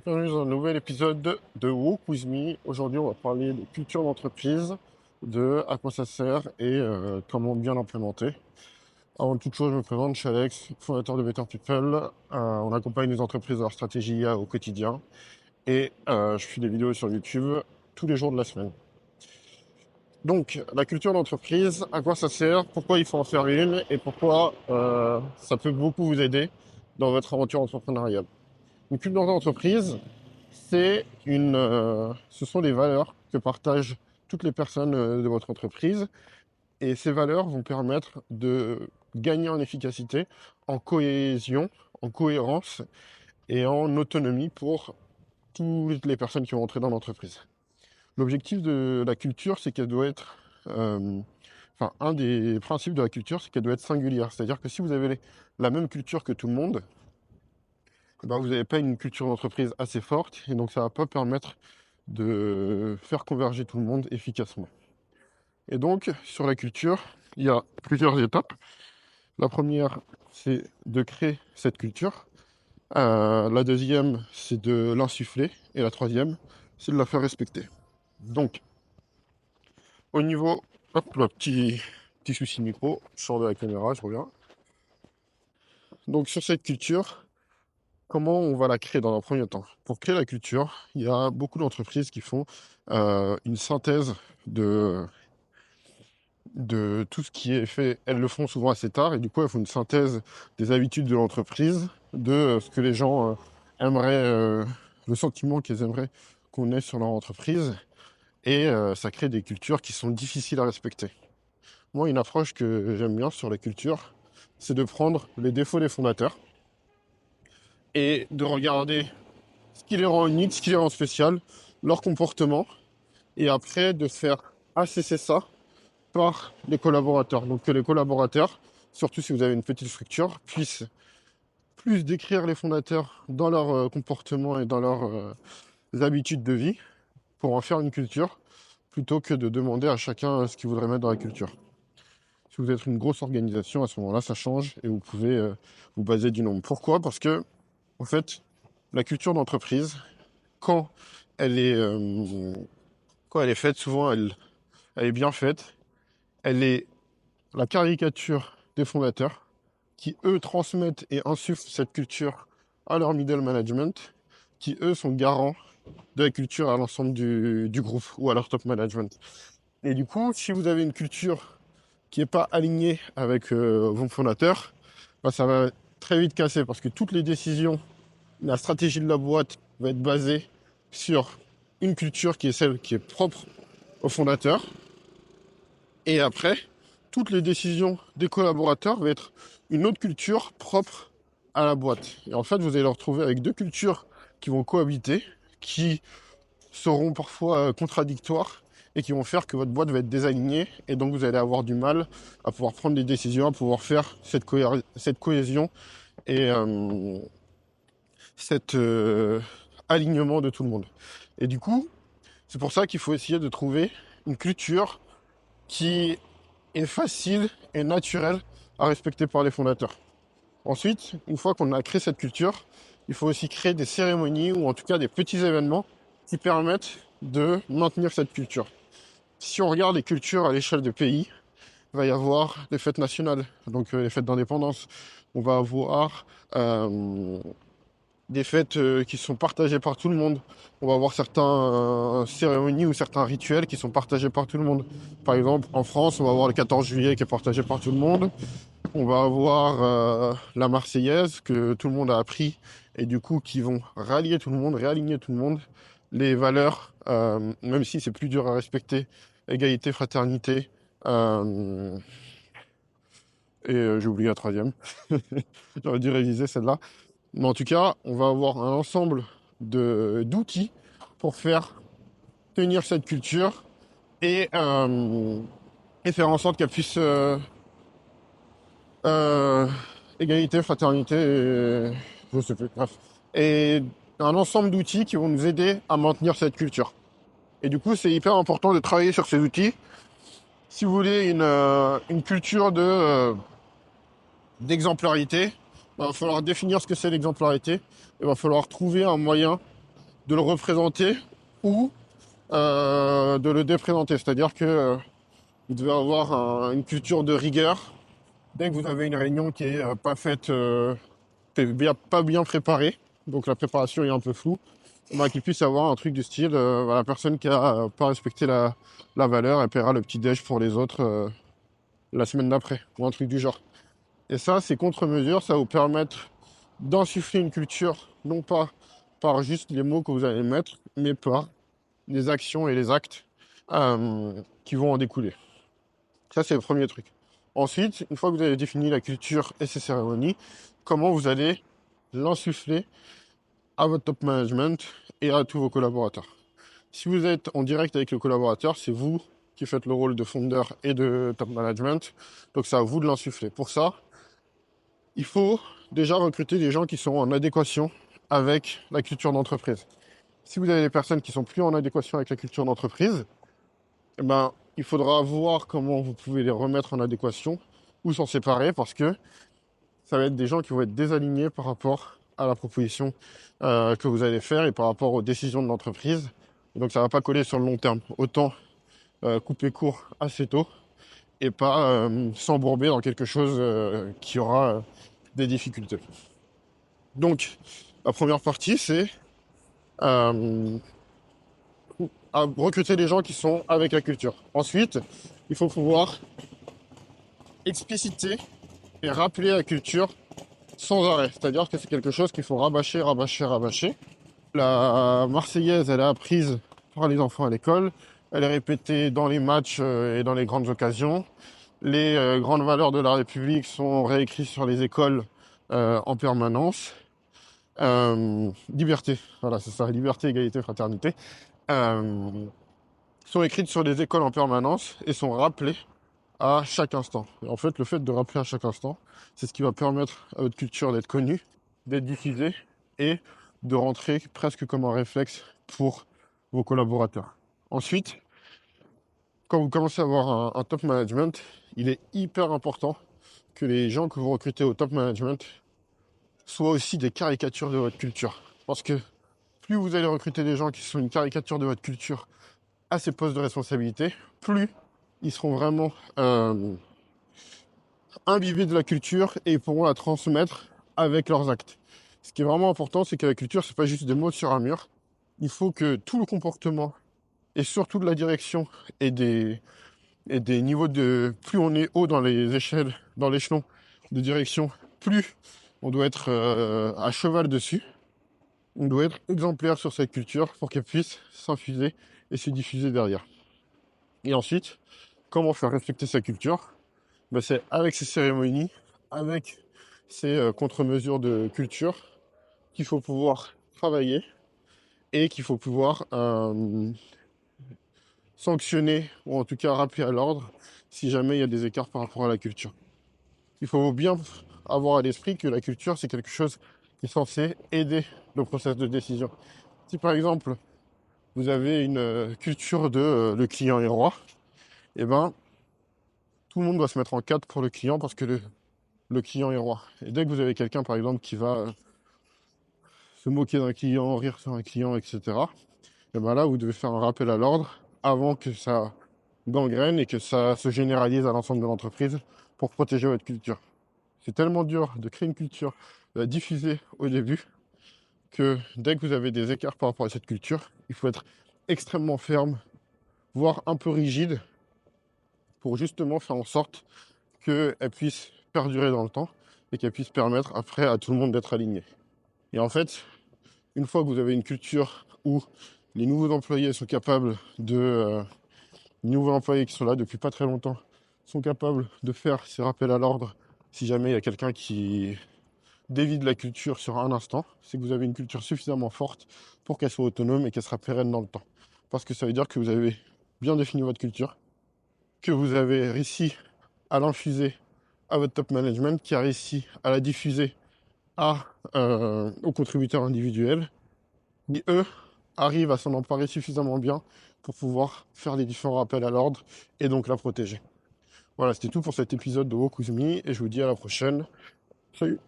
Bienvenue dans un nouvel épisode de Walk With Me. Aujourd'hui, on va parler de culture d'entreprise, de à quoi ça sert et comment bien l'implémenter. Avant toute chose, je me présente, je suis Alex, fondateur de Better People. On accompagne les entreprises dans leur stratégie IA au quotidien et je fais des vidéos sur YouTube tous les jours de la semaine. Donc, la culture d'entreprise, à quoi ça sert, pourquoi il faut en faire une et pourquoi ça peut beaucoup vous aider dans votre aventure entrepreneuriale. Une culture d'entreprise, ce sont les valeurs que partagent toutes les personnes de votre entreprise et ces valeurs vont permettre de gagner en efficacité, en cohésion, en cohérence et en autonomie pour toutes les personnes qui vont entrer dans l'entreprise. L'objectif de la culture, c'est qu'elle doit être, un des principes de la culture, c'est qu'elle doit être singulière. C'est-à-dire que si vous avez la même culture que tout le monde, ben, vous n'avez pas une culture d'entreprise assez forte et donc ça ne va pas permettre de faire converger tout le monde efficacement. Et donc, sur la culture, il y a plusieurs étapes. La première, c'est de créer cette culture. La deuxième, c'est de l'insuffler. Et la troisième, c'est de la faire respecter. Donc, au niveau... Hop, là, petit souci de micro. Je sors de la caméra, je reviens. Donc, sur cette culture, comment on va la créer dans un premier temps? Pour créer la culture, il y a beaucoup d'entreprises qui font une synthèse de tout ce qui est fait. Elles le font souvent assez tard et du coup, elles font une synthèse des habitudes de l'entreprise, de ce que les gens aimeraient, le sentiment qu'ils aimeraient qu'on ait sur leur entreprise. Et ça crée des cultures qui sont difficiles à respecter. Moi, une approche que j'aime bien sur la culture, c'est de prendre les défauts des fondateurs et de regarder ce qui les rend uniques, ce qui les rend spécial, leur comportement, et après de faire assesser ça par les collaborateurs. Donc que les collaborateurs, surtout si vous avez une petite structure, puissent plus décrire les fondateurs dans leur comportement et dans leurs habitudes de vie pour en faire une culture, plutôt que de demander à chacun ce qu'il voudrait mettre dans la culture. Si vous êtes une grosse organisation, à ce moment-là, ça change et vous pouvez vous baser du nombre. Pourquoi? Parce que, en fait, la culture d'entreprise, quand elle est, euh, quand elle est faite, souvent elle est bien faite. Elle est la caricature des fondateurs qui, eux, transmettent et insufflent cette culture à leur middle management, qui, eux, sont garants de la culture à l'ensemble du groupe ou à leur top management. Et du coup, si vous avez une culture qui n'est pas alignée avec vos fondateurs, bah, ça va très vite casser parce que toutes les décisions, la stratégie de la boîte va être basée sur une culture qui est celle qui est propre aux fondateurs. Et après, toutes les décisions des collaborateurs vont être une autre culture propre à la boîte. Et en fait, vous allez le retrouver avec deux cultures qui vont cohabiter, qui seront parfois contradictoires et qui vont faire que votre boîte va être désalignée et donc vous allez avoir du mal à pouvoir prendre des décisions, à pouvoir faire cette cohésion et cet alignement de tout le monde. Et du coup, c'est pour ça qu'il faut essayer de trouver une culture qui est facile et naturelle à respecter par les fondateurs. Ensuite, une fois qu'on a créé cette culture, il faut aussi créer des cérémonies ou en tout cas des petits événements qui permettent de maintenir cette culture. Si on regarde les cultures à l'échelle de pays, il va y avoir des fêtes nationales, donc les fêtes d'indépendance. On va avoir des fêtes qui sont partagées par tout le monde. On va avoir certaines cérémonies ou certains rituels qui sont partagés par tout le monde. Par exemple, en France, on va avoir le 14 juillet qui est partagé par tout le monde. On va avoir la Marseillaise que tout le monde a appris et du coup qui vont rallier tout le monde, réaligner tout le monde. Les valeurs, même si c'est plus dur à respecter, égalité, fraternité, euh, et j'ai oublié la troisième. J'aurais dû réviser celle-là. Mais en tout cas, on va avoir un ensemble d'outils pour faire tenir cette culture et, euh, et faire en sorte qu'elle puisse euh, égalité, fraternité, et, je sais plus, bref. Et un ensemble d'outils qui vont nous aider à maintenir cette culture. Et du coup, c'est hyper important de travailler sur ces outils. Si vous voulez une culture d'exemplarité, il va falloir définir ce que c'est l'exemplarité. Il va falloir trouver un moyen de le représenter ou de le déprésenter. C'est-à-dire que vous devez avoir une culture de rigueur. Dès que vous avez une réunion qui est pas faite, pas bien préparée, donc la préparation est un peu floue, bah, qu'il puisse avoir un truc du style, la personne qui a pas respecté la valeur, elle paiera le petit déj pour les autres la semaine d'après, ou un truc du genre. Et ça, c'est contre-mesure, ça va vous permettre d'insuffler une culture, non pas par juste les mots que vous allez mettre, mais par les actions et les actes qui vont en découler. Ça, c'est le premier truc. Ensuite, une fois que vous avez défini la culture et ses cérémonies, comment vous allez l'insuffler à votre top management et à tous vos collaborateurs. Si vous êtes en direct avec le collaborateur, c'est vous qui faites le rôle de founder et de top management. Donc c'est à vous de l'insuffler. Pour ça, il faut déjà recruter des gens qui sont en adéquation avec la culture d'entreprise. Si vous avez des personnes qui sont plus en adéquation avec la culture d'entreprise, eh ben, il faudra voir comment vous pouvez les remettre en adéquation ou s'en séparer parce que ça va être des gens qui vont être désalignés par rapport à la proposition que vous allez faire et par rapport aux décisions de l'entreprise. Et donc ça ne va pas coller sur le long terme. Autant couper court assez tôt et pas s'embourber dans quelque chose qui aura des difficultés. Donc la première partie, c'est recruter des gens qui sont avec la culture. Ensuite, il faut pouvoir expliciter et rappeler la culture sans arrêt. C'est-à-dire que c'est quelque chose qu'il faut rabâcher, rabâcher, rabâcher. La Marseillaise, elle est apprise par les enfants à l'école. Elle est répétée dans les matchs et dans les grandes occasions. Les grandes valeurs de la République sont réécrites sur les écoles en permanence. Liberté, voilà, c'est ça, liberté, égalité, fraternité. Sont écrites sur les écoles en permanence et sont rappelées à chaque instant. Et en fait, le fait de rappeler à chaque instant, c'est ce qui va permettre à votre culture d'être connue, d'être diffusée et de rentrer presque comme un réflexe pour vos collaborateurs. Ensuite, quand vous commencez à avoir un top management, il est hyper important que les gens que vous recrutez au top management soient aussi des caricatures de votre culture. Parce que plus vous allez recruter des gens qui sont une caricature de votre culture à ces postes de responsabilité, plus ils seront vraiment imbibés de la culture et ils pourront la transmettre avec leurs actes. Ce qui est vraiment important, c'est que la culture, c'est pas juste des mots sur un mur. Il faut que tout le comportement et surtout de la direction et des niveaux de... Plus on est haut dans les échelles, dans l'échelon de direction, plus on doit être à cheval dessus. On doit être exemplaire sur cette culture pour qu'elle puisse s'infuser et se diffuser derrière. Et ensuite, comment faire respecter sa culture? Ben, c'est avec ces cérémonies, avec ces contre-mesures de culture qu'il faut pouvoir travailler et qu'il faut pouvoir sanctionner ou en tout cas rappeler à l'ordre si jamais il y a des écarts par rapport à la culture. Il faut bien avoir à l'esprit que la culture, c'est quelque chose qui est censé aider le processus de décision. Si par exemple, vous avez une culture de le client est roi, et ben tout le monde doit se mettre en cadre pour le client parce que le client est roi. Et dès que vous avez quelqu'un, par exemple, qui va se moquer d'un client, rire sur un client, etc., et ben là, vous devez faire un rappel à l'ordre avant que ça gangrène et que ça se généralise à l'ensemble de l'entreprise pour protéger votre culture. C'est tellement dur de créer une culture, de la diffuser au début, que dès que vous avez des écarts par rapport à cette culture, il faut être extrêmement ferme, voire un peu rigide, pour justement faire en sorte qu'elle puisse perdurer dans le temps et qu'elle puisse permettre après à tout le monde d'être aligné. Et en fait, une fois que vous avez une culture où les nouveaux employés sont capables de... les nouveaux employés qui sont là depuis pas très longtemps sont capables de faire ces rappels à l'ordre si jamais il y a quelqu'un qui dévie de la culture sur un instant, c'est que vous avez une culture suffisamment forte pour qu'elle soit autonome et qu'elle sera pérenne dans le temps. Parce que ça veut dire que vous avez bien défini votre culture, que vous avez réussi à l'infuser à votre top management, qui a réussi à la diffuser aux contributeurs individuels, qui eux arrivent à s'en emparer suffisamment bien pour pouvoir faire les différents rappels à l'ordre et donc la protéger. Voilà, c'était tout pour cet épisode de Walk With Me et je vous dis à la prochaine. Salut!